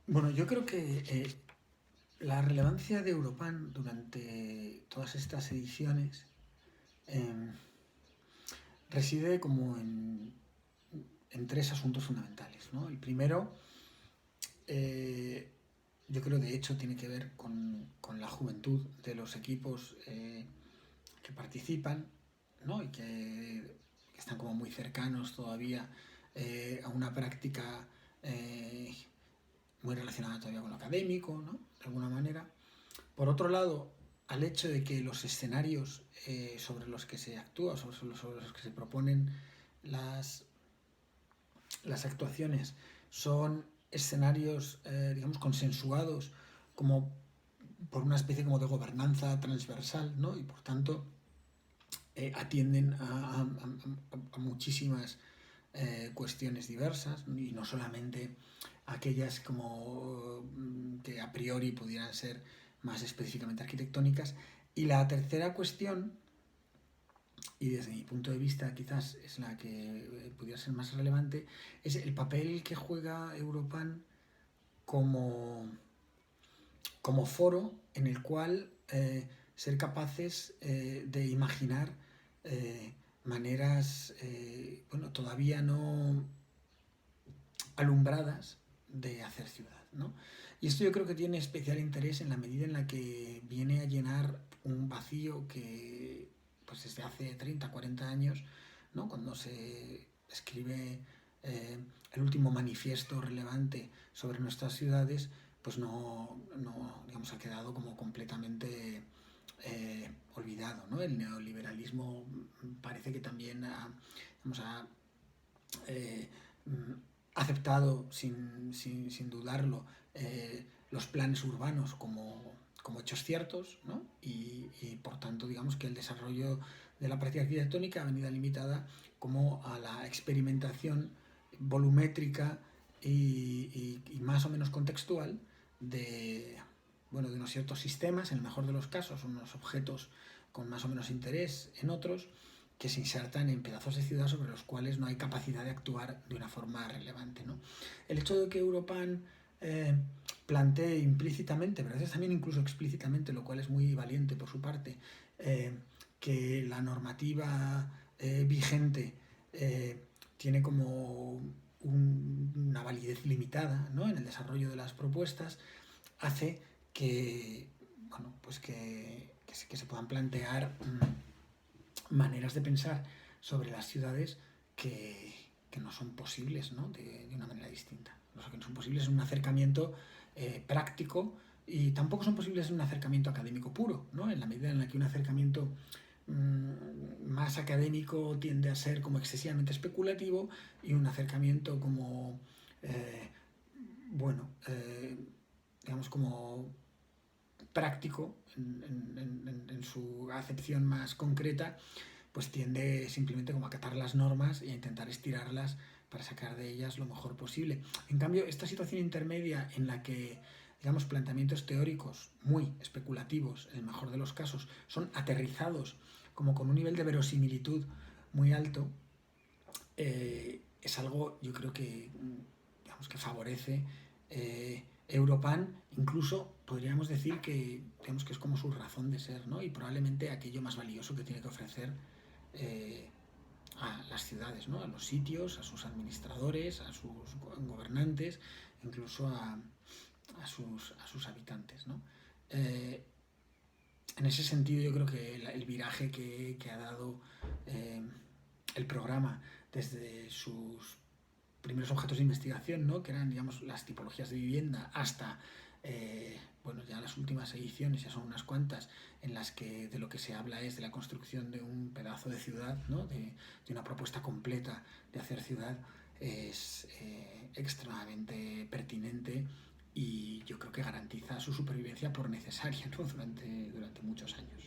Bueno, yo creo que la relevancia de Europan durante todas estas ediciones eh, reside como en tres asuntos fundamentales, ¿no? El primero, eh, yo creo de hecho tiene que ver con la juventud de los equipos que participan, ¿no? Y que están como muy cercanos todavía a una práctica eh, muy relacionada todavía con lo académico, ¿no? De alguna manera. Por otro lado, al hecho de que los escenarios sobre los que se actúa, sobre los que se proponen las, las actuaciones, son escenarios, digamos, consensuados como por una especie como de gobernanza transversal, ¿no? Y por tanto atienden a muchísimas cuestiones diversas y no solamente aquellas como que a priori pudieran ser más específicamente arquitectónicas. Y la tercera cuestión, y desde mi punto de vista quizás es la que pudiera ser más relevante, es el papel que juega Europan como, como foro en el cual ser capaces de imaginar maneras, bueno, todavía no alumbradas de hacer ciudad, ¿no? Y esto yo creo que tiene especial interés en la medida en la que viene a llenar un vacío que, pues desde hace 30, 40 años, ¿no? Cuando se escribe el último manifiesto relevante sobre nuestras ciudades, pues no digamos, ha quedado como completamente olvidado, ¿no? El neoliberalismo parece que también digamos, ha eh, aceptado sin dudarlo los planes urbanos como hechos ciertos, ¿no? Y por tanto digamos que el desarrollo de la práctica arquitectónica ha venido limitada como a la experimentación volumétrica y más o menos contextual de, bueno, de unos ciertos sistemas, en el mejor de los casos, unos objetos con más o menos interés en otros, que se insertan en pedazos de ciudad sobre los cuales no hay capacidad de actuar de una forma relevante, ¿no? El hecho de que Europan plantee implícitamente, pero a veces también incluso explícitamente, lo cual es muy valiente por su parte, que la normativa vigente tiene como una validez limitada, ¿no? En el desarrollo de las propuestas, hace que, bueno, pues que se puedan plantear maneras de pensar sobre las ciudades que no son posibles, ¿no? De una manera distinta. O sea, que no son posibles en un acercamiento práctico y tampoco son posibles en un acercamiento académico puro, ¿no? En la medida en la que un acercamiento más académico tiende a ser como excesivamente especulativo y un acercamiento como, eh, bueno, digamos como práctico en su acepción más concreta, pues tiende simplemente como a acatar las normas y a intentar estirarlas para sacar de ellas lo mejor posible. En cambio, esta situación intermedia en la que, digamos, planteamientos teóricos muy especulativos, en el mejor de los casos, son aterrizados como con un nivel de verosimilitud muy alto, es algo, yo creo que, digamos, que favorece Europan, incluso podríamos decir que, digamos, que es como su razón de ser, ¿no? Y probablemente aquello más valioso que tiene que ofrecer eh, a las ciudades, ¿no? A los sitios, a sus administradores, a sus gobernantes, incluso a sus habitantes, ¿no? Eh, en ese sentido yo creo que el viraje que ha dado eh, el programa desde sus primeros objetos de investigación, ¿no? Que eran, digamos, las tipologías de vivienda, hasta, bueno, ya las últimas ediciones, ya son unas cuantas, en las que de lo que se habla es de la construcción de un pedazo de ciudad, ¿no? De una propuesta completa de hacer ciudad, es extremadamente pertinente y yo creo que garantiza su supervivencia por necesaria, ¿no? Durante muchos años.